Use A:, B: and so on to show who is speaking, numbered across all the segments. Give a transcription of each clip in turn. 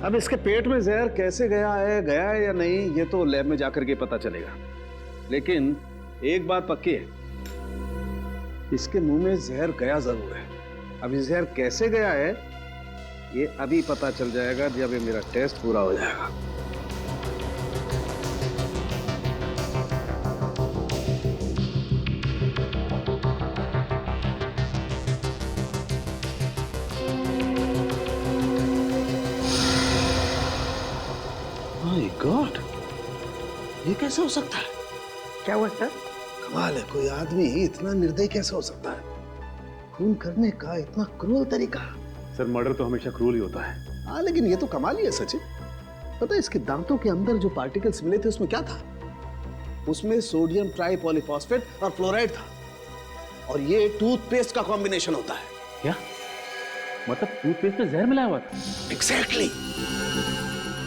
A: अब इसके पेट में जहर कैसे गया है या नहीं, ये तो लैब में जाकर के पता चलेगा। लेकिन एक बात पक्की है, इसके मुंह में जहर गया जरूर है। अब ये जहर कैसे गया है ये अभी पता चल जाएगा जब ये मेरा टेस्ट पूरा हो जाएगा। माय गॉड, ये कैसे हो सकता है?
B: क्या हुआ सर?
A: कमाल है, कोई आदमी इतना निर्दयी कैसे हो सकता है? खून करने का इतना क्रूर तरीका।
C: सर मर्डर तो हमेशा क्रूर ही होता है।
A: हाँ लेकिन ये तो कमाल ही है सचिन। पता है इसके दांतों के अंदर जो पार्टिकल्स मिले थे उसमें क्या था? उसमें सोडियम ट्राइपॉलीफॉस्फेट और फ्लोराइड था। और ये टूथपेस्ट का कॉम्बिनेशन होता है।
C: क्या मतलब टूथपेस्ट में जहर मिलाया हुआ था?
A: एग्जैक्टली।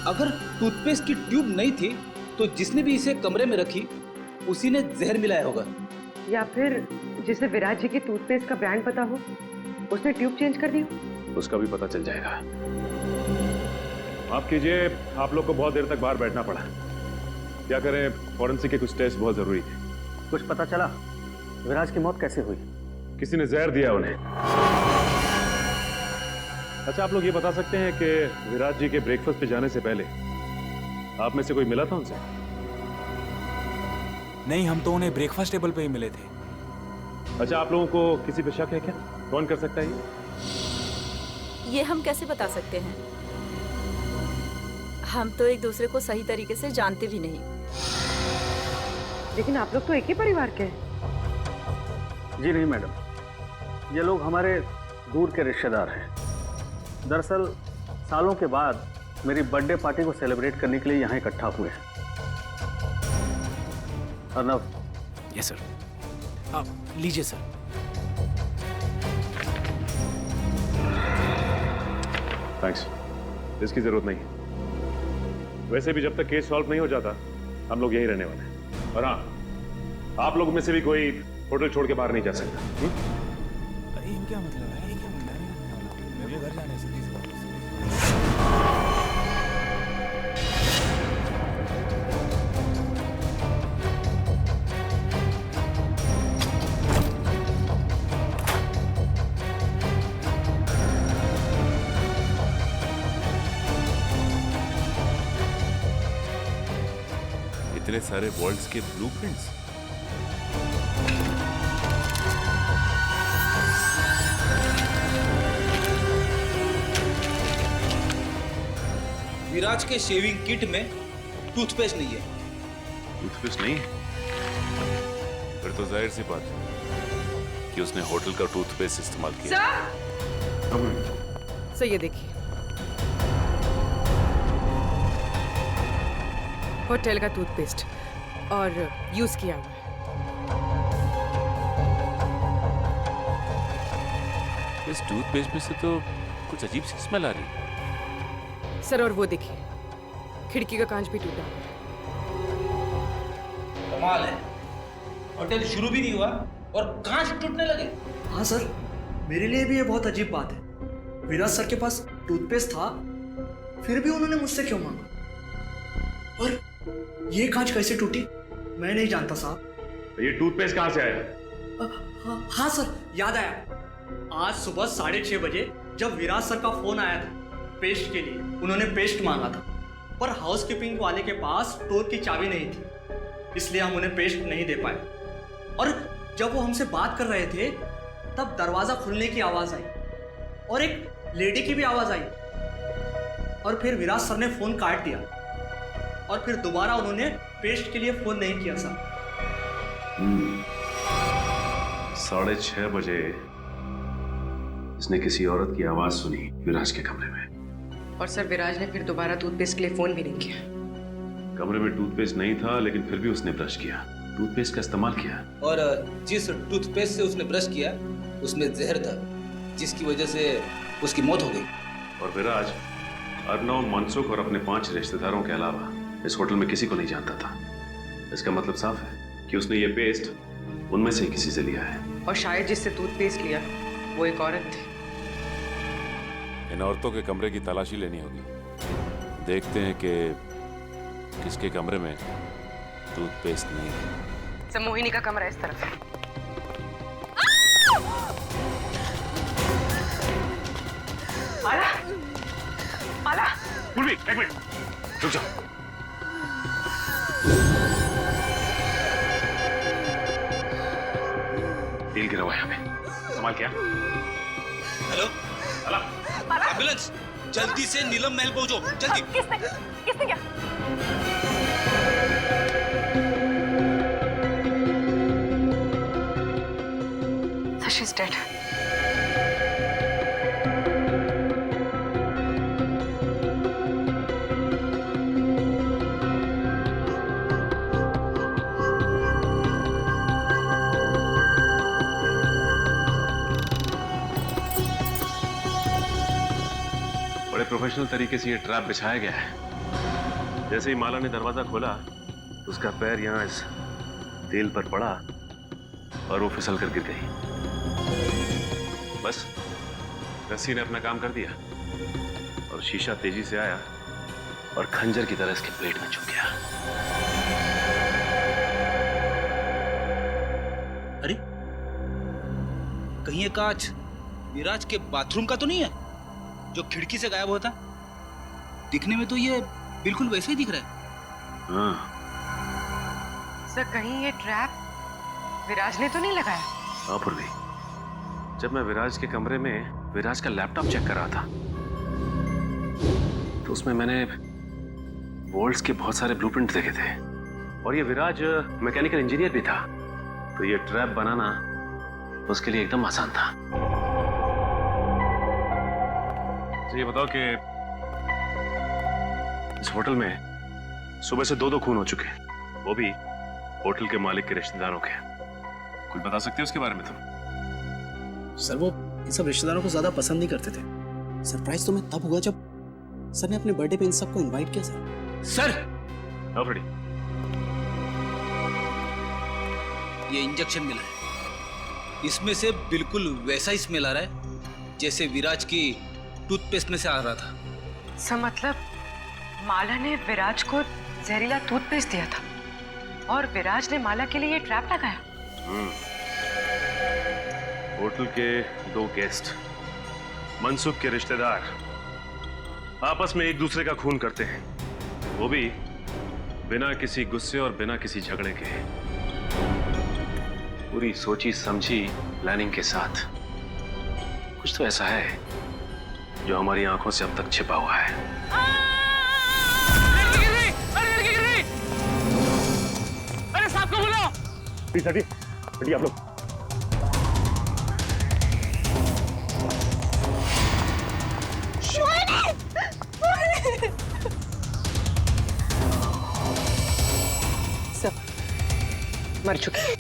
D: अगर टूथपेस्ट की ट्यूब नहीं थी तो जिसने भी इसे कमरे में रखी उसी ने जहर मिलाया होगा।
B: या फिर जिसे विराज जी की टूथपेस्ट का ब्रांड पता हो उसने ट्यूब चेंज कर दी हो।
C: उसका भी पता चल जाएगा। माफ कीजिए, आप लोग को बहुत देर तक बाहर बैठना पड़ा। क्या करें, फॉरेंसिक के कुछ टेस्ट बहुत जरूरी थे।
E: कुछ पता चला विराज की मौत कैसे हुई?
C: किसी ने जहर दिया उन्हें। अच्छा, आप लोग ये बता सकते हैं कि विराज जी के ब्रेकफास्ट पे जाने से पहले आप में से कोई मिला था उनसे?
F: नहीं, हम तो उन्हें ब्रेकफास्ट टेबल पे ही मिले थे।
C: अच्छा, आप लोगों को किसी पे शक है क्या? कौन कर सकता है
G: ये हम कैसे बता सकते हैं? हम तो एक दूसरे को सही तरीके से जानते भी नहीं।
B: लेकिन आप लोग तो एक ही परिवार के हैं।
E: जी नहीं मैडम, ये लोग हमारे दूर के रिश्तेदार हैं। दरअसल सालों के बाद मेरी बर्थडे पार्टी को सेलिब्रेट करने के लिए यहाँ इकट्ठा हुए हैं। अर्नव।
F: Yes sir. आप लीजिए सर।
C: थैंक्स, इसकी जरूरत नहीं। वैसे भी जब तक केस सॉल्व नहीं हो जाता हम लोग यहीं रहने वाले हैं। और हाँ, आप लोग में से भी कोई होटल छोड़ के बाहर नहीं जा सकता।
F: अरे ये क्या मतलब है? ये क्या मतलब है? मेरे को घर जाने से
H: इतने सारे वर्ल्ड्स के ब्लूप्रिंट्स।
D: विराज के शेविंग किट में टूथपेस्ट नहीं है।
H: टूथपेस्ट नहीं? फिर तो जाहिर सी बात है कि उसने होटल का टूथपेस्ट इस्तेमाल किया।
B: सर ये देखिए, होटल का टूथपेस्ट और यूज किया हुआ है।
H: इस टूथपेस्ट में से तो कुछ अजीब सी स्मेल आ रही है।
B: सर और वो देखिए, खिड़की का कांच भी टूटा हुआ है।
D: कमाल है, होटल शुरू भी नहीं हुआ और कांच टूटने लगे।
I: हाँ सर, मेरे लिए भी ये बहुत अजीब बात है। विराज सर के पास टूथपेस्ट था, फिर भी उन्होंने मुझसे क्यों मांगा? और ये कांच कैसे टूटी मैं नहीं जानता साहब।
C: ये टूथपेस्ट कहां से आया?
I: हाँ सर, याद आया। आज सुबह 6:30 बजे जब विराज सर का फोन आया था पेस्ट के लिए, उन्होंने पेस्ट मांगा था, पर हाउसकीपिंग वाले के पास स्टोर की चाबी नहीं थी, इसलिए हम उन्हें पेस्ट नहीं दे पाए। और जब वो हमसे बात कर रहे थे तब दरवाजा खुलने की आवाज आई और एक लेडी की भी आवाज आई। और फिर विराज सर ने फोन काट दिया और फिर दोबारा उन्होंने पेस्ट के लिए फोन नहीं किया सर।
C: 6:30 बजे इसने किसी औरत की आवाज सुनी विराज के कमरे में।
B: और सर विराज ने फिर दोबारा टूथपेस्ट के लिए फोन भी नहीं किया।
C: कमरे में टूथपेस्ट नहीं था लेकिन फिर भी उसने ब्रश किया, टूथपेस्ट का इस्तेमाल किया।
D: और जिस टूथपेस्ट से उसने ब्रश किया उसमें जहर था, जिसकी वजह से उसकी मौत हो गई।
C: और विराज अर्नव, मनसुख और अपने 5 रिश्तेदारों के अलावा इस होटल में किसी को नहीं जानता था। इसका मतलब साफ है कि उसने ये पेस्ट उनमें से ही किसी से लिया है।
B: और शायद जिससे टूथपेस्ट लिया वो एक औरत थी।
H: इन औरतों के कमरे की तलाशी लेनी होगी। देखते हैं कि किसके कमरे में टूथपेस्ट नहीं है।
B: सब मोहिनी का कमरा इस तरफ है। माला, माला,
C: पूर्वी, एक मिनट रुक जाओ। तेल गिरा हुआ है यहाँ पे, संभाल क्या?
D: हेलो,
C: अला,
D: एम्बुलेंस, जल्दी से नीलम महल पहुंचो, जल्दी।
B: किसने क्या? So she's dead.
C: बड़े प्रोफेशनल तरीके से ये ट्रैप बिछाया गया है। जैसे ही माला ने दरवाजा खोला, उसका पैर यहाँ इस तेल पर पड़ा और वो फिसल कर गिर गई। बस रस्सी ने अपना काम कर दिया और शीशा तेजी से आया और खंजर की तरह इसके पेट में चुभ गया।
D: अरे, कहीं ये कांच विराज के बाथरूम का तो नहीं है जो खिड़की से गायब होता? दिखने में तो ये बिल्कुल वैसे ही दिख रहा है।
C: हाँ,
B: सर कहीं ये ट्रैप विराज ने तो नहीं लगाया?
C: हाँ पूर्वी, जब मैं विराज के कमरे में विराज का लैपटॉप चेक कर रहा था तो उसमें मैंने वोल्ट्स के बहुत सारे ब्लूप्रिंट देखे थे और ये विराज मैकेनिकल इंजीनियर भी था, तो ये ट्रैप बनाना उसके लिए एकदम आसान था। तो ये बताओ कि इस होटल में सुबह से 2 खून हो चुके हैं, वो भी होटल के मालिक के रिश्तेदारों के। कुछ बता सकते हो उसके बारे में तुम?
J: सर वो इन सब रिश्तेदारों को ज्यादा पसंद नहीं करते थे। सरप्राइज तो मैं तब हुआ जब सर ने अपने बर्थडे पे इन सबको इनवाइट किया।
D: सर,
C: ऑलरेडी
D: ये इंजेक्शन मिला है, इसमें से बिल्कुल वैसा ही स्मेल आ रहा है जैसे विराज की टूथपेस्ट में से आ रहा था।
B: सर मतलब माला ने विराज को जहरीला टूथपेस्ट दिया था और विराज ने माला के लिए ये ट्रैप लगाया।
C: होटल के 2 गेस्ट, मनसुख के रिश्तेदार, आपस में एक दूसरे का खून करते हैं, वो भी बिना किसी गुस्से और बिना किसी झगड़े के। पूरी सोची समझी प्लानिंग के साथ। कुछ तो ऐसा है जो हमारी आंखों से अब तक छिपा हुआ है।
E: अरे साहब को बुलाओ।
C: प्लीज हटिए, हटिए आप लोग।
B: सब मर चुके।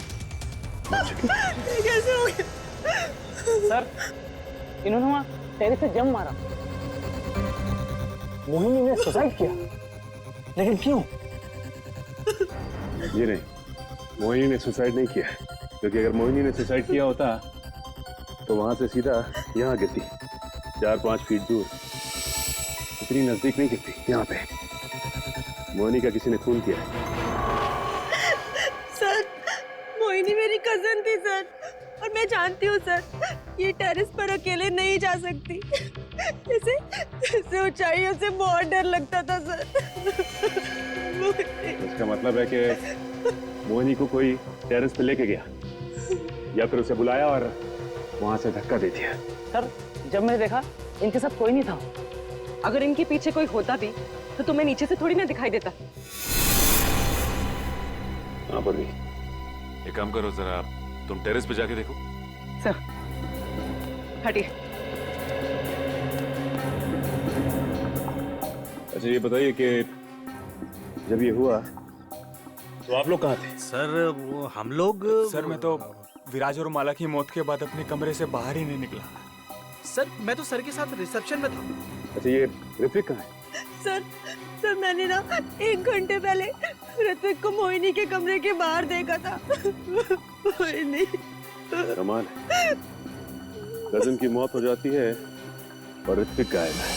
J: कैसे हो गया? सर, इन्होंने वहां टेरेस से जंप मारा। मोहिनी ने सुसाइड किया, लेकिन क्यों?
C: ये नहीं, मोहिनी ने सुसाइड नहीं किया, क्योंकि अगर मोहिनी ने सुसाइड किया होता तो वहां से सीधा यहाँ गिरती, 4-5 फीट दूर। इतनी नजदीक नहीं गिरती, यहाँ पे। मोहिनी का किसी ने खून किया है।
K: सर, मोहिनी मेरी कजन थी सर, और मैं जानती हूँ सर, ये टेरेस पर अकेले नहीं जा सकती। इसे ऊंचाइयों से बहुत डर लगता था सर।
C: इसका मतलब है कि मोहिनी को कोई टेरेस पे लेके गया या फिर उसे बुलाया और वहां से धक्का दे दिया।
J: सर, जब मैंने देखा इनके साथ कोई नहीं था।
B: अगर इनके पीछे कोई होता भी तो तुम्हें नीचे से थोड़ी ना दिखाई देता।
C: हाँ बोली,
H: एक काम करो, जरा तुम टेरेस पे जाके देखो।
B: सर हटिए।
C: अच्छा ये बताइए कि जब ये हुआ तो आप लोग कहाँ थे?
F: सर वो हम लोग, सर मैं तो विराज और माला की मौत के बाद अपने कमरे से बाहर ही नहीं निकला।
J: सर, मैं तो सर के साथ रिसेप्शन में था।
C: अच्छा ये ऋत्विक कहाँ है?
K: सर मैंने ना 1 घंटे पहले ऋत्विक को मोहिनी के कमरे के बाहर देखा था। मोहिनी।
C: कमाल है, कजन की मौत हो जाती है और ऋत्विक गायब है।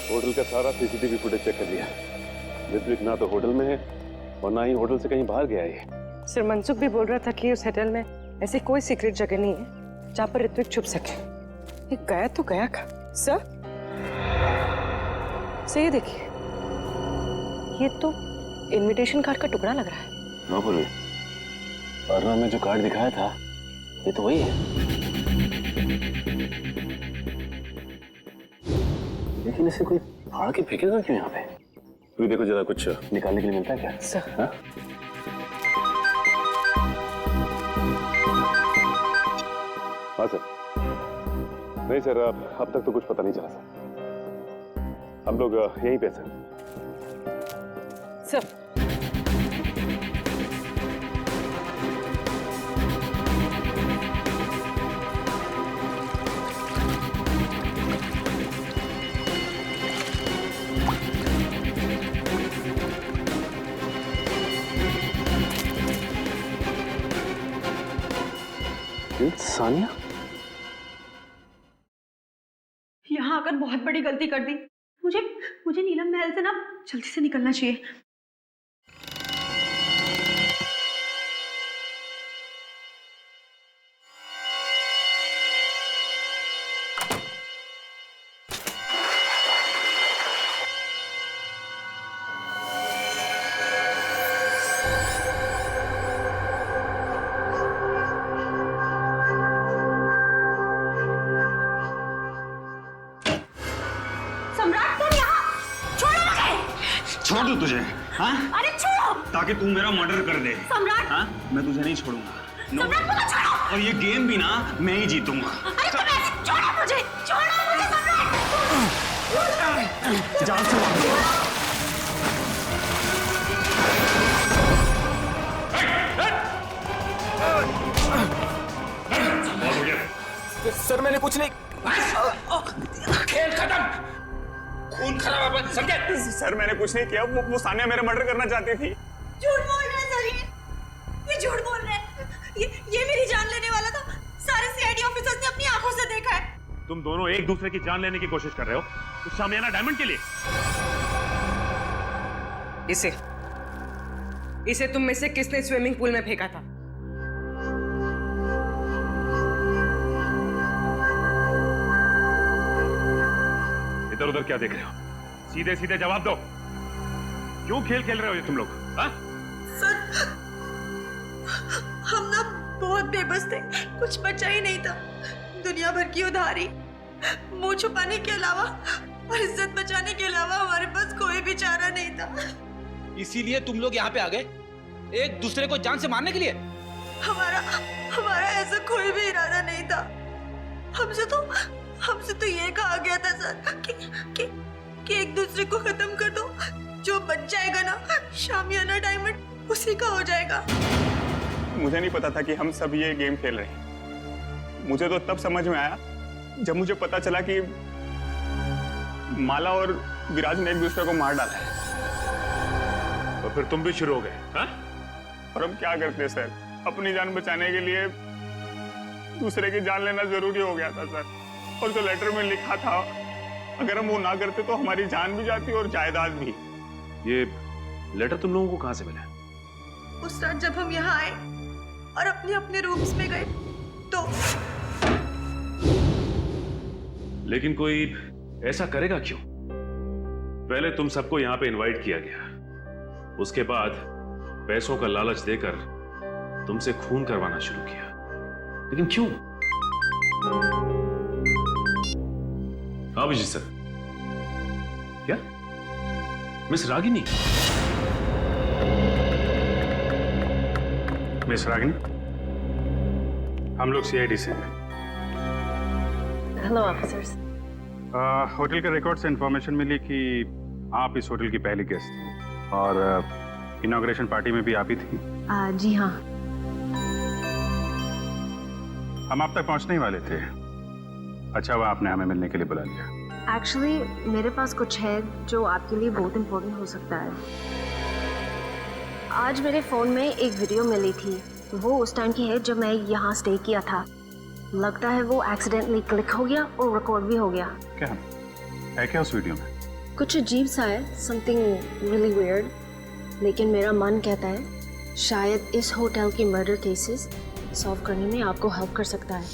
C: होटल का सारा सीसीटीवी फुटेज चेक कर लिया। ऋत्विक ना तो होटल में है और ना ही होटल से कहीं बाहर गया है।
B: सर मनसुख भी बोल रहा था कि उस होटल में ऐसी कोई सीक्रेट जगह नहीं है जहाँ पर ऋत्विक छुप सके। ये गया तो गया का सर। ये देखिए, ये तो इनविटेशन कार्ड का टुकड़ा लग रहा है।
E: नो पूर्वी, अर्णव में जो कार्ड दिखाया था ये तो वही है। लेकिन इसे कोई फाड़ के फेंकेगा क्यों यहाँ पे? तू देखो जरा, कुछ निकालने के लिए मिलता है क्या?
B: सर
E: हाँ?
C: हाँ सर। नहीं सर, अब तक तो कुछ पता नहीं चला सर। हम लोग यहीं पे सर।
B: सर
E: सानिया,
K: यहाँ आकर बहुत बड़ी गलती कर दी। मुझे नीलम महल से ना जल्दी से निकलना चाहिए।
F: छोड़ दूं तुझे? हाँ?
K: अरे छोड़ो!
F: ताकि तू मेरा मर्डर कर दे।
K: सम्राट!
F: हाँ? मैं तुझे नहीं छोड़ूंगा।
K: सम्राट मुझे छोड़ो!
F: और ये गेम भी ना मैं ही जीतूंगा।
K: अरे छोड़ो मुझे सम्राट!
F: जान से
L: सर मैंने कुछ नहीं।
F: खेल खत्म, खून खराब अपन समझे? सर मैंने कुछ नहीं किया, वो सानिया मेरा मर्डर करना चाहती थी।
K: झूठ बोल रहे हैं सर, ये झूठ बोल रहे हैं। ये मेरी जान लेने वाला था। सारे सीआईडी ऑफिसर्स ने अपनी आंखों से देखा है।
C: तुम दोनों एक दूसरे की जान लेने की कोशिश कर रहे हो उस शामियाना डायमंड के लिए।
B: इसे तुम में से किसने स्विमिंग पूल में फेंका था?
C: इधर उधर क्या देख रहे हो? सीधे सीधे जवाब दो। क्यों खेल खेल रहे हो ये तुम लोग? हाँ?
K: सर हम ना बहुत बेबस थे, कुछ बचा ही नहीं था। दुनिया भर की उधारी, मुंह छुपाने के अलावा और इज्जत बचाने के अलावा हमारे पास कोई भी चारा नहीं था।
D: इसीलिए तुम लोग यहाँ पे आ गए, एक दूसरे को जान से मारने के लिए?
K: हमारा ऐसा कोई भी इरादा नहीं था। हमसे तो ये कहा गया था सर कि एक दूसरे को खत्म कर दो। जो बच जाएगा ना शामियाना डायमंड, उसी का हो जाएगा।
F: मुझे नहीं पता था कि हम सब ये गेम खेल रहे हैं। मुझे तो तब समझ में आया जब मुझे पता चला कि माला और विराज ने एक दूसरे को मार डाला है।
C: तो फिर तुम भी शुरू हो गए? हाँ?
F: और हम क्या करते सर, अपनी जान बचाने के लिए दूसरे की जान लेना जरूरी हो गया था सर। और जो लेटर में लिखा था, अगर हम वो ना करते तो हमारी जान भी जाती और जायदाद भी।
C: ये लेटर तुम लोगों को कहां से मिला?
K: उस रात जब हम यहाँ आए और अपने अपने रूम्स में गए तो।
C: लेकिन कोई ऐसा करेगा क्यों? पहले तुम सबको यहां पे इनवाइट किया गया, उसके बाद पैसों का लालच देकर तुमसे खून करवाना शुरू किया। लेकिन क्यों? अभिजीत सर, क्या मिस रागिनी?
F: मिस रागिनी, हम लोग सीआईडी से हैं।
B: Hello officers.
F: होटल के रिकॉर्ड से इंफॉर्मेशन मिली कि आप इस होटल की पहली गेस्ट थी और इनॉग्रेशन पार्टी में भी आप ही थी।
K: जी हाँ।
F: हम आप तक पहुंचने ही वाले थे। अच्छा हुआ आपने हमें मिलने के लिए बुला लिया।
M: एक्चुअली मेरे पास कुछ है जो आपके लिए बहुत इम्पोर्टेंट हो सकता है। आज मेरे फ़ोन में एक वीडियो मिली थी, वो उस टाइम की है जब मैं यहाँ स्टे किया था। लगता है वो एक्सीडेंटली क्लिक हो गया और रिकॉर्ड भी हो गया।
F: क्या है क्या उस वीडियो में?
M: कुछ अजीब सा है, समथिंग रियली वियर्ड। लेकिन मेरा मन कहता है शायद इस होटल की मर्डर केसेस सॉल्व करने में आपको हेल्प कर सकता है।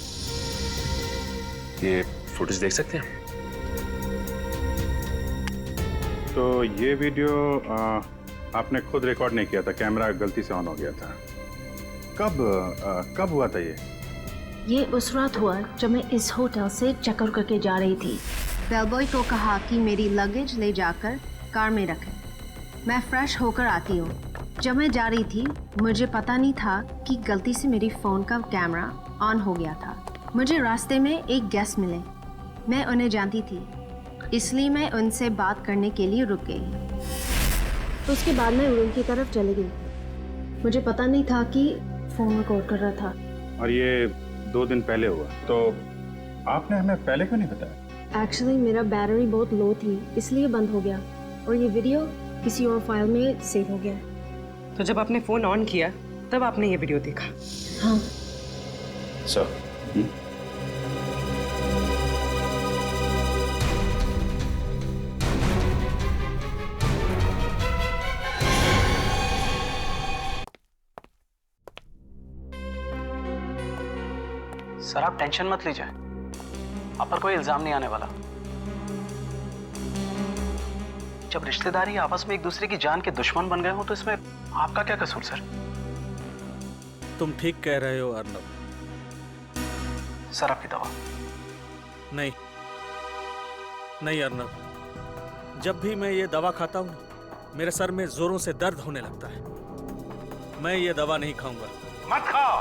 C: ये फुटेज देख सकते हैं?
F: तो ये वीडियो आपने खुद रिकॉर्ड नहीं किया था, कैमरा गलती से ऑन हो गया था। कब हुआ था
M: ये उस रात हुआ जब मैं इस होटल से चेकआउट करके जा रही थी। बेलबॉय को कहा कि मेरी लगेज ले जाकर कार में रखें। मैं फ्रेश होकर आती हूँ। जब मैं जा रही थी मुझे पता नहीं था कि गलती से मेरी फ़ोन का कैमरा ऑन हो गया था। मुझे रास्ते में एक गेस्ट मिले। मैं उन्हें जानती थी, इसलिए मैं उनसे बात करने के लिए रुक गई। तो उसके बाद मैं रूम की तरफ चली गई। मुझे पता नहीं था कि फ़ोन रिकॉर्ड कर रहा था।
F: और ये 2 दिन पहले हुआ, तो आपने हमें पहले क्यों नहीं बताया?
M: एक्चुअली मेरा बैटरी बहुत लो थी, इसलिए बंद हो गया और ये वीडियो किसी और फाइल में सेव हो गया।
B: तो जब आपने फोन ऑन किया तब आपने ये वीडियो देखा?
M: हाँ
C: सर,
J: सर आप टेंशन मत लीजिए, आप पर कोई इल्जाम नहीं आने वाला। जब रिश्तेदारी आपस में एक दूसरे की जान के दुश्मन बन गए हो तो इसमें आपका क्या कसूर सर?
L: तुम ठीक कह रहे हो अर्नब।
J: सर आपकी दवा।
L: नहीं नहीं अर्नब, जब भी मैं ये दवा खाता हूँ मेरे सर में जोरों से दर्द होने लगता है। मैं ये दवा नहीं खाऊंगा।
N: मत खाओ,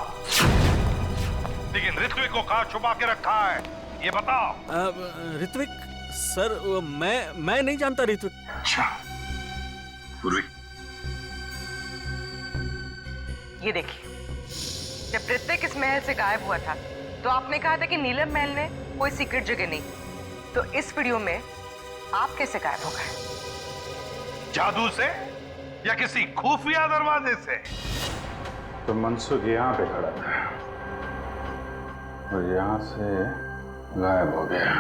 N: लेकिन ऋत्विक को कहाँ छुपा के रखा है ये बताओ।
L: ऋत्विक सर, मैं नहीं जानता ऋत्विक।
N: अच्छा पूर्वी,
B: ये देखिए, जब ऋत्विक इस महल से गायब हुआ था तो आपने कहा था कि नीलम महल में कोई सीक्रेट जगह नहीं। तो इस वीडियो में आप कैसे गायब हो गए?
N: जादू से या किसी खुफिया दरवाजे से?
F: तो मनसुख यहाँ पे खड़ा था और यहाँ से गायब हो गया।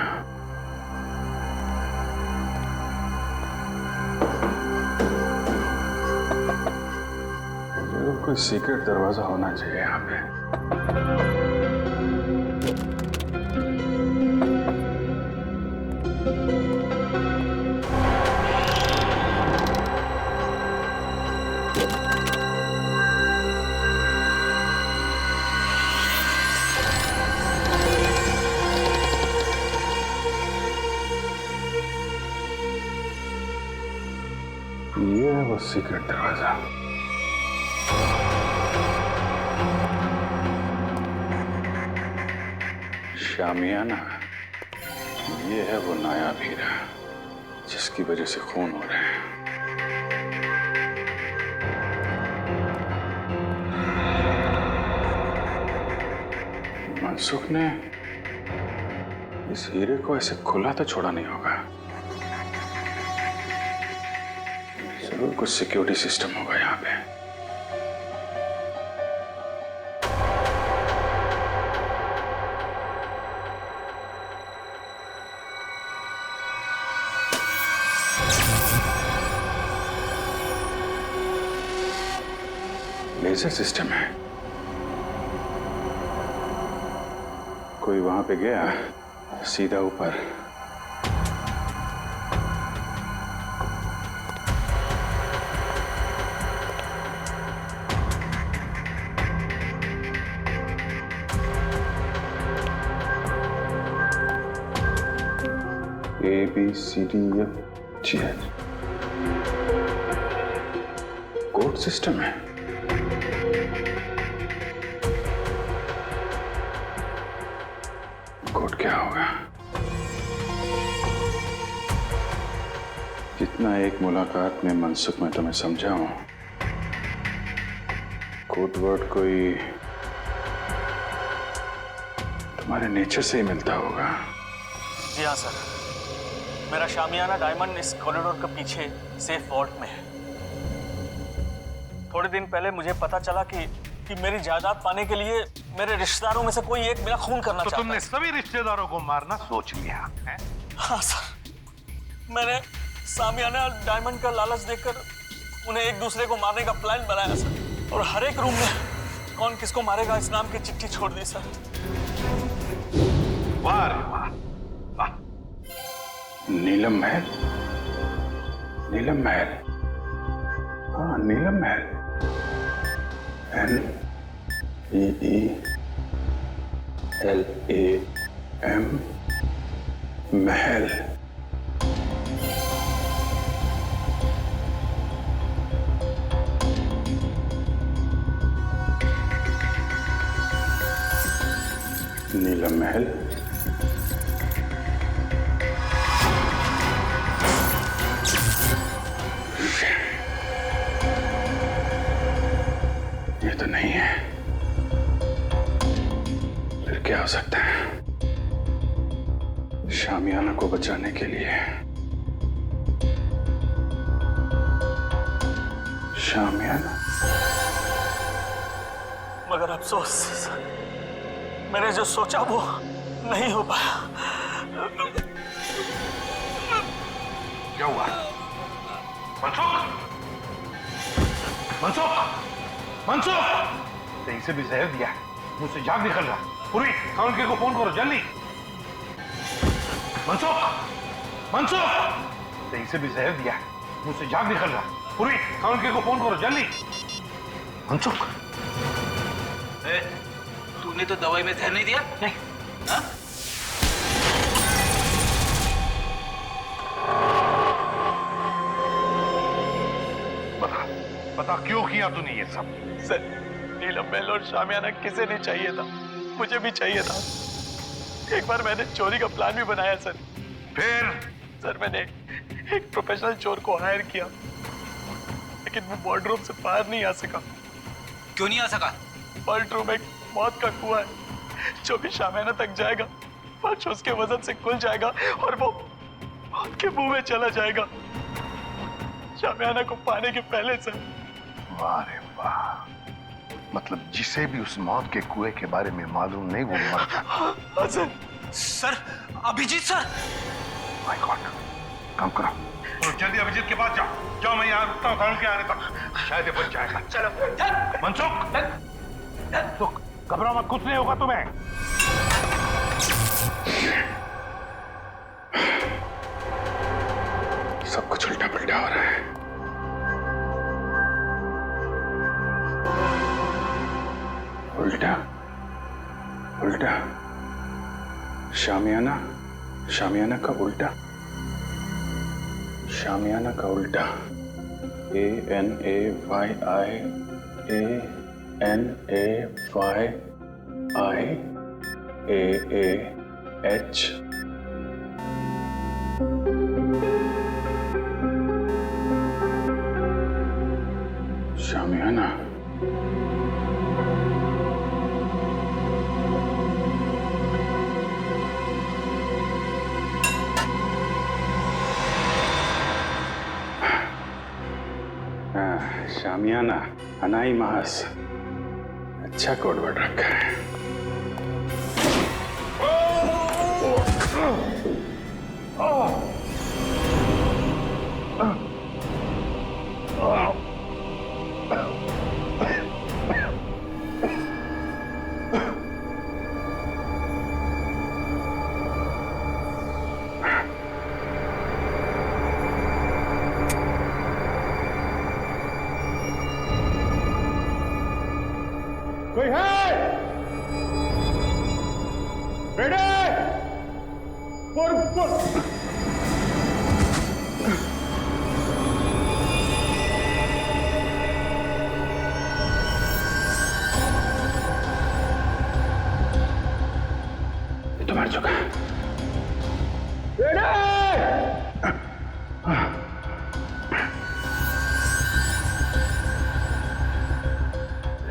F: जरूर कोई सीक्रेट दरवाजा होना चाहिए यहाँ पे। ये है वो सीक्रेट दरवाजा। शामियाना, ये है वो नायाब हीरा जिसकी वजह से खून हो रहे हैं। मनसुख ने इस हीरे को ऐसे खुला तो छोड़ा नहीं होगा। जरूर कुछ सिक्योरिटी सिस्टम होगा यहाँ पे। लेजर सिस्टम है। कोई वहां पे गया सीधा ऊपर। ABCDFG कोड सिस्टम है। कोड क्या होगा? जितना एक मुलाकात में मनसुख में तुम्हें समझा हूं, कोड वर्ड कोई तुम्हारे नेचर से ही मिलता होगा।
L: जी हाँ सर, मेरा शामियाना डायमंड इस कॉरिडोर के पीछे सेफ वॉल्ट में है। थोड़े दिन पहले मुझे पता चला कि मेरी जायदाद पाने के लिए मेरे रिश्तेदारों में से कोई एक मेरा खून करना चाहता है।
N: तुमने सभी रिश्तेदारों को मारना सोच लिया है?
L: हाँ सर, मैंने सामियाना डायमंड का लालच देकर उन्हें एक दूसरे को मारने का प्लान बनाया सर, और हर एक रूम में कौन किसको मारेगा इस नाम की चिट्ठी छोड़ दी सर।
N: वाह रे वाह, वाह।
O: नीलम महल, नीलम महल, हाँ नीलम महल, NEELAM महल। नीलम महल, ये तो नहीं है, फिर क्या हो सकता है? शामियाना को बचाने के लिए शामियाना।
L: मगर अफसोस मैंने जो सोचा वो नहीं हो पाया।
N: क्या हुआ? मनसुख, मनसुख, मनसुख! कहीं से भी जहर दिया है, मुझसे जाग निकल रहा। पूरी काउंटर को फोन करो जल्दी। मनसुख, मनसुख! कहीं से भी जहर दिया है, मुझसे जाग निकल रहा। पूरी काउंटर को फोन करो जल्दी। मनसुख,
D: तूने तो दवाई में जहर नहीं दिया? नहीं। हाँ?
N: बता, बता क्यों किया तूने ये सब?
L: सर, नीलम महल और शामियाना किसे नहीं चाहिए था, मुझे भी चाहिए था। एक बार मैंने चोरी का प्लान भी बनाया सर।
N: फिर?
L: सर मैंने एक प्रोफेशनल चोर को हायर किया, लेकिन वो वार्डरोब से बाहर नहीं आ सका।
D: क्यों नहीं आ सका?
L: वार्डरोब एक मौत का कुआं है, जो भी शामियाना तक जाएगा फर्श उसके वजन से खुल जाएगा और वो मौत के मुंह में चला जाएगा, शामियाना को पाने के पहले सर।
N: वाह रे वाह, मतलब जिसे भी उस मौत के कुएं के बारे में मालूम नहीं वो मर जाता।
L: हाँ sir.
D: Sir, Abhijit sir.
N: My God, काम करो तो जल्दी अभिजीत के पास जाओ। जाओ, मैं यहाँ रुकता हूँ कानून के आने तक, शायद ये बच जाएगा।
D: चलो।
N: मनसुख, तो घबराओ मत, कुछ नहीं होगा तुम्हें।
O: सब कुछ उल्टा पल्टा हो रहा है। उल्टा उल्टा, शामियाना, शामियाना का उल्टा, शामियाना का उल्टा। ANAYIAAH। शामियाना। शामियाना, अनाई मास, अच्छा कोडवर्ड रखा है।
N: कोई है? बेटे!
O: ये तो मर चुका है।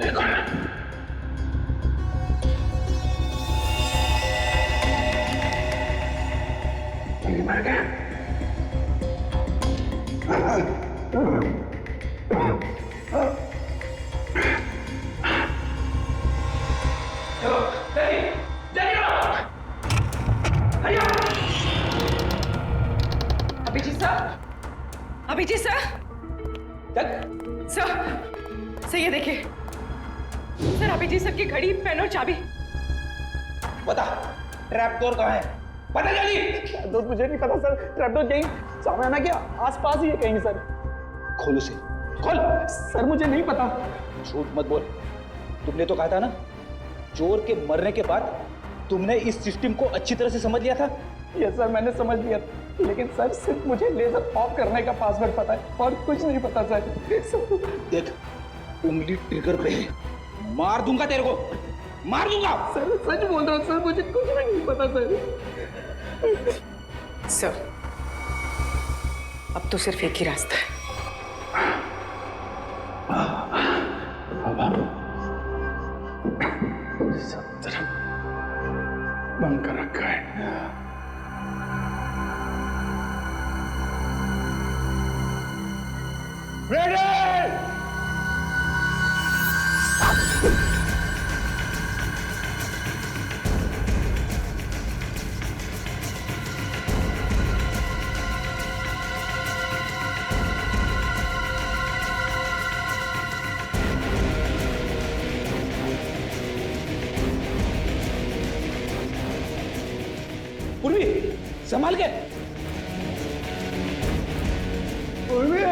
O: ये कौन है? ये मर गया।
B: Abhijit sir, Abhijit sir, sir ये देखिए सर, अभिजीत सर की घड़ी, पेन और चाबी।
L: बता ट्रैप डोर कहाँ है? पता जल्दी।
J: ट्रैपडोर मुझे नहीं पता सर, ट्रैपडोर कहीं सामयाना के आसपास ही है कहीं सर।
L: खोल उसे, खोल।
J: सर मुझे नहीं पता।
L: झूठ मत बोल, तुमने तो कहा था ना चोर के मरने के बाद तुमने इस सिस्टम को अच्छी तरह से समझ लिया था।
J: ये सर मैंने समझ लिया, लेकिन सर सिर्फ मुझे लेजर ऑफ करने का पासवर्ड पता है और कुछ नहीं पता सर।
L: देख उंगली ट्रिगर पे है, मार दूंगा तेरे को, मार दूंगा।
J: सर सच बोल रहा हूँ सर, मुझे कुछ भी नहीं पता
B: सर। अब तो सिर्फ एक ही रास्ता है।
O: सब तरफ बंद कर रखा है।
L: पूर्वी संभाल के।
O: पूर्वी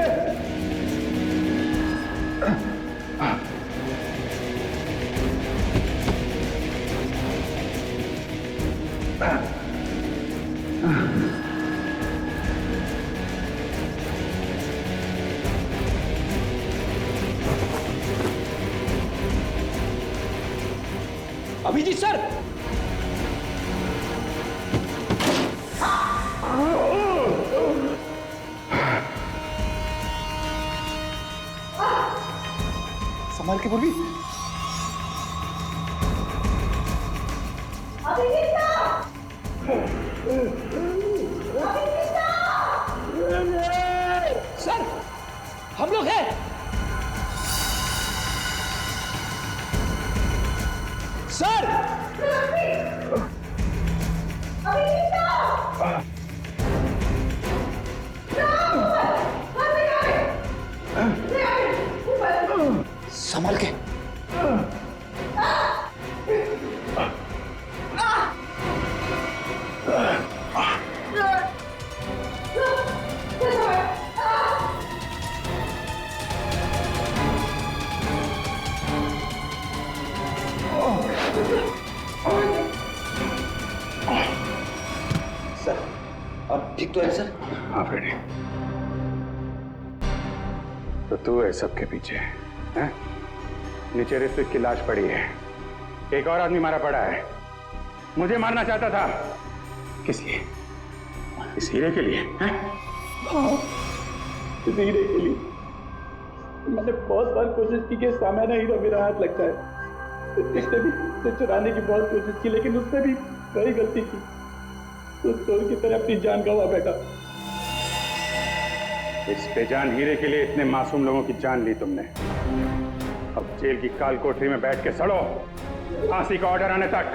L: अभिजीत सर,
J: संभाल के पूर्वी।
L: सर हम लोग हैं। सर संभाल के। सर अब ठीक तो है सर?
O: हाँ फ्रेडी, तो तू है सबके पीछे हैं? नीचे ऋत्विक की लाश पड़ी है, एक और आदमी मारा पड़ा है, मुझे मारना चाहता था। किस लिए? इस हीरे के लिए हैं?
J: हाँ, इस हीरे के लिए। मैंने बहुत बार कोशिश की कि सामयाना हीरा मेरा हाथ लगता है, इसने भी इसे चुराने की बहुत कोशिश की, लेकिन उसने भी वही गलती की, तो चोर की तरह अपनी जान गंवा बैठा।
O: इस बेजान हीरे के लिए इतने मासूम लोगों की जान ली तुमने। अब जेल की काल कोठरी में बैठ के सड़ो, फांसी का ऑर्डर आने तक।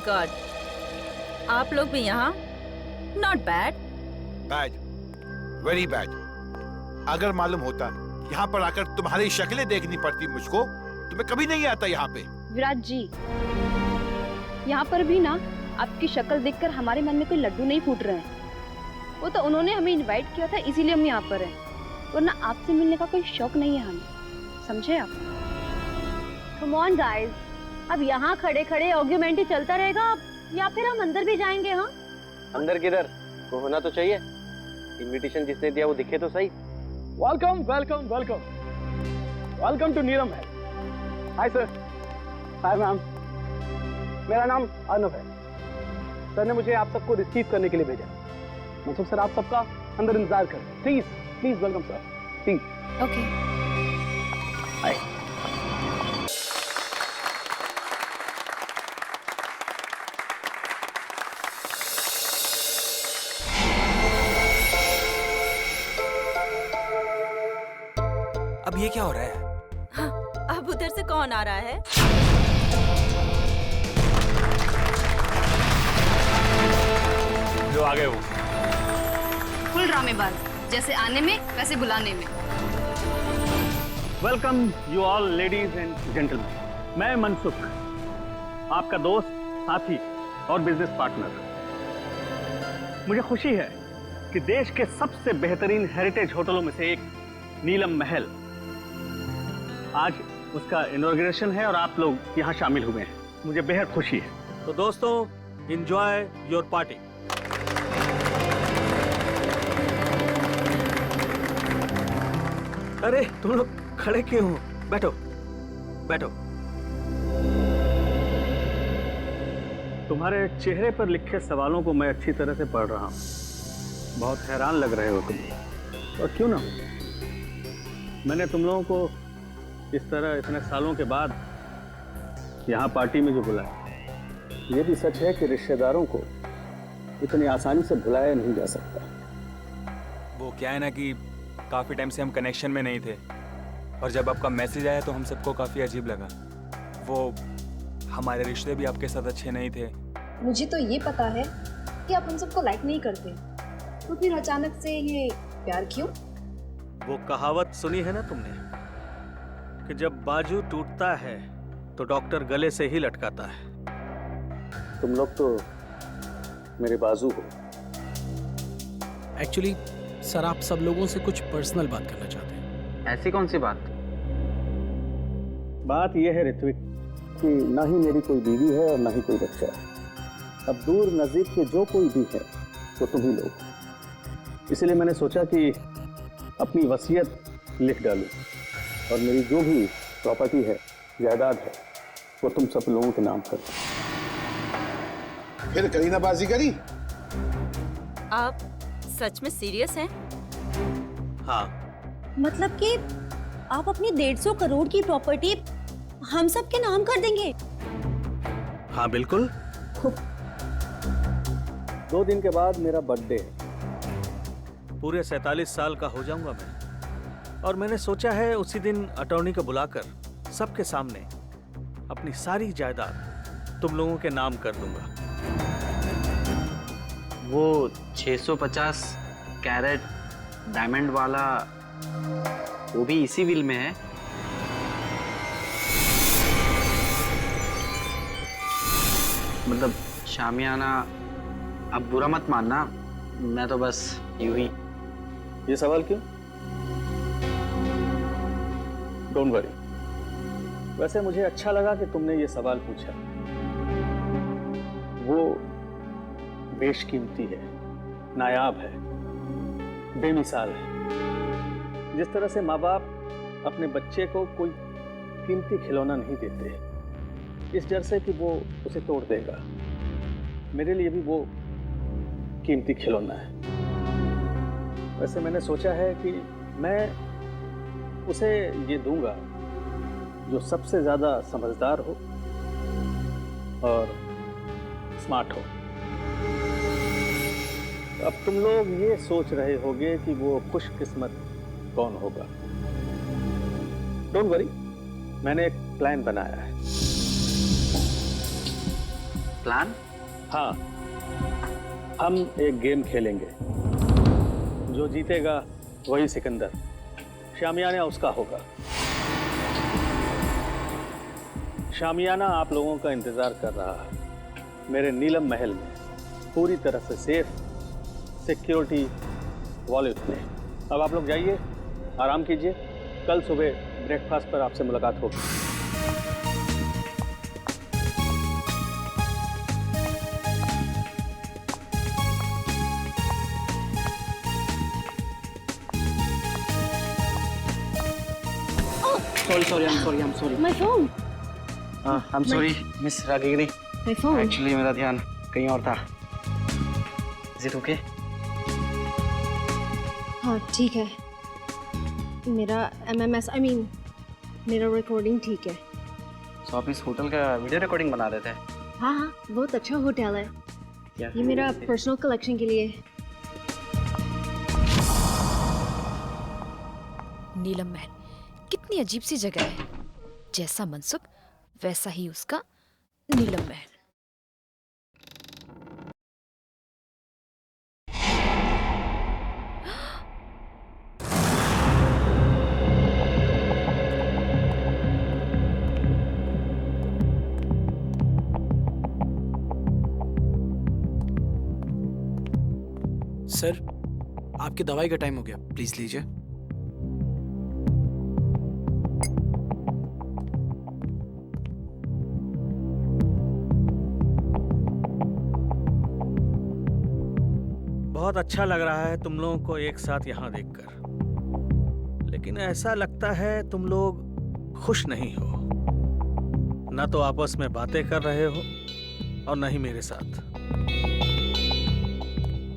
G: गॉड, आप लोग भी यहाँ? Not bad.
P: Bad, very bad. अगर मालूम होता यहाँ पर आकर तुम्हारी शक्लें देखनी पड़ती मुझको तो मैं कभी नहीं आता यहाँ पे।
Q: विराट जी, यहाँ पर भी ना आपकी शक्ल देखकर हमारे मन में कोई लड्डू नहीं फूट रहे हैं। वो तो उन्होंने हमें इनवाइट किया था, इसीलिए हम यहाँ पर हैं, वरना आपसे मिलने का कोई शौक नहीं है हमें, समझे आप? कम ऑन गाइस, अब यहाँ खड़े खड़े आर्गुमेंट ही चलता रहेगा या फिर हम अंदर भी जाएंगे? हाँ,
R: अंदर किधर, वो होना तो चाहिए। इनविटेशन जिसने दिया वो दिखे तो सही।
J: Welcome welcome welcome welcome to Neelam Mahal. Hi sir. Hi ma'am. मेरा नाम अर्नव है। सर ने मुझे आप सबको रिसीव करने के लिए भेजा। मतलब सर आप सबका अंदर इंतजार कर, please please welcome sir, please.
Q: Okay.
J: Hi.
S: अब ये क्या हो रहा है?
G: हाँ, अब उधर से कौन आ रहा है?
C: जो आ गए वो
Q: फुल ड्रामेबाज, जैसे आने में वैसे बुलाने में।
E: Welcome you all ladies and gentleman. मैं मनसुख, आपका दोस्त, साथी और बिजनेस पार्टनर। मुझे खुशी है कि देश के सबसे बेहतरीन हेरिटेज होटलों में से एक नीलम महल, आज उसका इनॉग्रेशन है और आप लोग यहाँ शामिल हुए हैं। मुझे बेहद खुशी है।
S: तो दोस्तों, एंजॉय योर पार्टी। अरे तुम लोग खड़े क्यों हो? बैठो बैठो।
E: तुम्हारे चेहरे पर लिखे सवालों को मैं अच्छी तरह से पढ़ रहा हूँ। बहुत हैरान लग रहे हो तुम, और क्यों ना हो। मैंने तुम लोगों को इस तरह इतने सालों के बाद यहाँ पार्टी में जो बुलाया, ये भी सच है कि रिश्तेदारों को इतनी आसानी से भुलाया नहीं जा सकता।
S: वो क्या है ना कि काफ़ी टाइम से हम कनेक्शन में नहीं थे, और जब आपका मैसेज आया तो हम सबको काफ़ी अजीब लगा। वो हमारे रिश्ते भी आपके साथ अच्छे नहीं थे।
Q: मुझे तो ये पता है कि आप हम सबको लाइक नहीं करते, तो फिर अचानक से ये प्यार क्यों?
S: वो कहावत सुनी है ना तुमने कि जब बाजू टूटता है तो डॉक्टर गले से ही लटकाता है।
E: तुम लोग तो मेरे बाजू हो।
T: एक्चुअली सर, आप सब लोगों से कुछ पर्सनल बात करना चाहते हैं।
R: ऐसी कौन सी बात?
E: बात यह है ऋत्विक कि ना ही मेरी कोई बीवी है और ना ही कोई बच्चा है। अब दूर नजदीक के जो कोई भी है तो तुम ही लोग। इसलिए मैंने सोचा कि अपनी वसीयत लिख डालूं और मेरी जो भी प्रॉपर्टी है, जायदाद है, वो तुम सब लोगों के नाम कर।
P: फिर करीना बाजी करी?
G: आप सच में सीरियस हैं?
S: हाँ।
K: मतलब कि आप अपनी 150 करोड़ की प्रॉपर्टी हम सब के नाम कर देंगे?
S: हाँ बिल्कुल।
E: 2 दिन के बाद मेरा बर्थडे है।
S: पूरे 47 साल का हो जाऊंगा मैं, और मैंने सोचा है उसी दिन अटॉर्नी को बुलाकर सबके सामने अपनी सारी जायदाद तुम लोगों के नाम कर दूंगा।
R: वो 650 कैरेट डायमंड वाला, वो भी इसी विल में है? मतलब शामियाना, अब बुरा मत मानना, मैं तो बस यूं ही।
E: ये सवाल क्यों? Don't worry. वैसे मुझे अच्छा लगा कि तुमने ये सवाल पूछा। वो बेशकीमती है, नायाब है, बेमिसाल है। जिस तरह से माँ बाप अपने बच्चे को कोई कीमती खिलौना नहीं देते, इस डर से कि वो उसे तोड़ देगा, मेरे लिए भी वो कीमती खिलौना है। वैसे मैंने सोचा है कि मैं उसे ये दूंगा जो सबसे ज्यादा समझदार हो और स्मार्ट हो। अब तुम लोग ये सोच रहे होंगे कि वो खुशकिस्मत कौन होगा। डोंट वरी, मैंने एक प्लान बनाया है।
R: प्लान?
E: हाँ, हम एक गेम खेलेंगे। जो जीतेगा वही सिकंदर, शामियाना उसका होगा। शामियाना आप लोगों का इंतजार कर रहा है मेरे नीलम महल में, पूरी तरह से सेफ, सिक्योरिटी वाले उसमें। अब आप लोग जाइए, आराम कीजिए, कल सुबह ब्रेकफास्ट पर आपसे मुलाकात होगी।
R: Sorry, I'm sorry.
M: My phone.
R: I'm sorry, Miss Ragini.
M: My phone.
R: Actually, मेरा ध्यान कहीं और था। Is it okay?
M: हाँ ठीक है, मेरा MMS मेरा रिकॉर्डिंग ठीक है।
R: तो आप इस होटल का वीडियो रिकॉर्डिंग बना रहे थे?
M: हाँ हाँ, बहुत अच्छा होटल है।
R: क्या?
M: ये मेरा पर्सनल कलेक्शन के लिए।
U: नीलम महल कितनी अजीब सी जगह है, जैसा मनसुख वैसा ही उसका नीलम महल।
T: सर, आपकी दवाई का टाइम हो गया, प्लीज लीजिए।
S: बहुत अच्छा लग रहा है तुम लोगों को एक साथ यहाँ देखकर, लेकिन ऐसा लगता है तुम लोग खुश नहीं हो। ना तो आपस में बातें कर रहे हो और न ही मेरे साथ।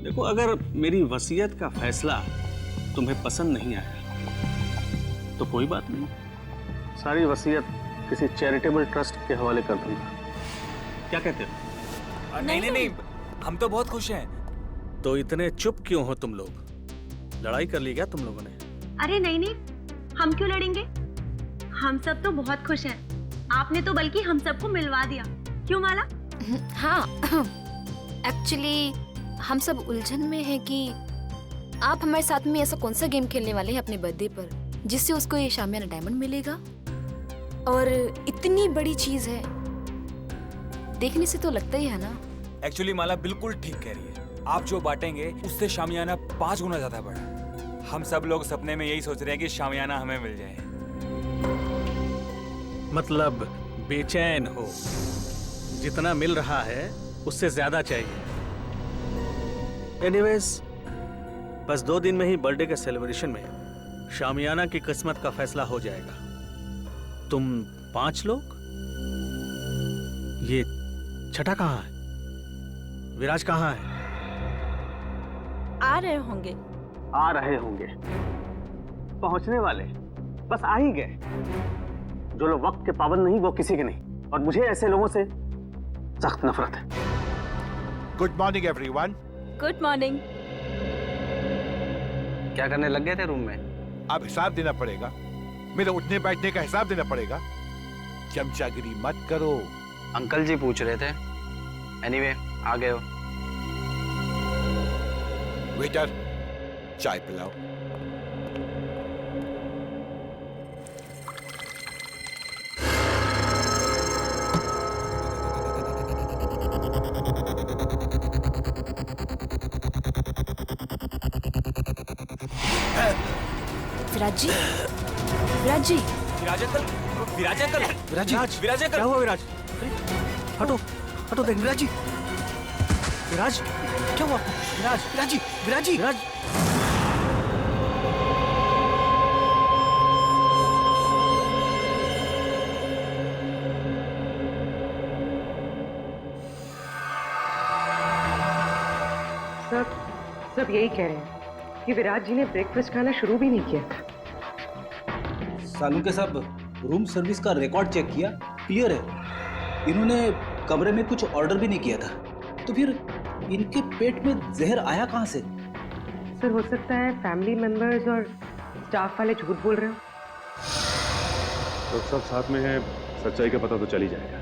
S: देखो, अगर मेरी वसीयत का फैसला तुम्हें पसंद नहीं आया तो कोई बात नहीं,
E: सारी वसीयत किसी चैरिटेबल ट्रस्ट के हवाले कर दूंगा। क्या कहते हो?
V: नहीं, हम तो बहुत खुश हैं।
S: तो इतने चुप क्यों हो तुम लोग? लड़ाई कर ली क्या तुम लोगों ने?
M: अरे नहीं, हम क्यों लड़ेंगे? हम सब तो बहुत खुश हैं। आपने तो बल्कि हम सबको मिलवा दिया, क्यों माला?
U: हाँ, एक्चुअली हम सब उलझन में हैं कि आप हमारे साथ में ऐसा कौन सा गेम खेलने वाले हैं अपने बर्थडे पर जिससे उसको ये शामियाना डायमंड मिलेगा। और इतनी बड़ी चीज है, देखने से तो लगता ही है ना।
V: एक्चुअली माला बिल्कुल ठीक कह रही है। आप जो बांटेंगे उससे शामियाना 5 गुना ज्यादा बड़ा। हम सब लोग सपने में यही सोच रहे हैं कि शामियाना हमें मिल जाए।
S: मतलब बेचैन हो, जितना मिल रहा है उससे ज्यादा चाहिए। एनीवेज, बस 2 दिन में ही बर्थडे के सेलिब्रेशन में शामियाना की किस्मत का फैसला हो जाएगा। तुम 5 लोग, ये छठा कहाँ है? विराज कहाँ है?
G: आ रहे होंगे।
E: पहुंचने वाले, बस आ ही गए। जो लोग वक्त के पाबंद नहीं वो किसी के नहीं, और मुझे ऐसे लोगों से सख्त नफरत है।
P: Good morning everyone.
G: Good morning.
R: क्या करने लग गए थे रूम में?
P: अब हिसाब देना पड़ेगा, मेरे उठने बैठने का हिसाब देना पड़ेगा। चमचागिरी मत करो।
R: अंकल जी पूछ रहे थे। एनीवे, आ गए हो।
P: वेटर, चाय पिलाओ।
U: विराज जी, विराज जी,
V: विराज अंकल, विराज अंकल, विराज अंकल,
S: क्या हुआ विराज? हटो हटो, देख विराज जी, विराज क्या हुआ? विराज जी, विराज जी, विराज।
B: सब यही कह रहे हैं कि विराज जी ने ब्रेकफास्ट खाना शुरू भी नहीं किया था।
D: सालू के साहब, रूम सर्विस का रिकॉर्ड चेक किया, क्लियर है। इन्होंने कमरे में कुछ ऑर्डर भी नहीं किया था, तो फिर इनके पेट में जहर आया कहाँ से?
B: सर, हो सकता है फैमिली मेंबर्स और स्टाफ वाले झूठ बोल रहे हो।
C: तो सब साथ में है, सच्चाई का पता तो चल ही जाएगा।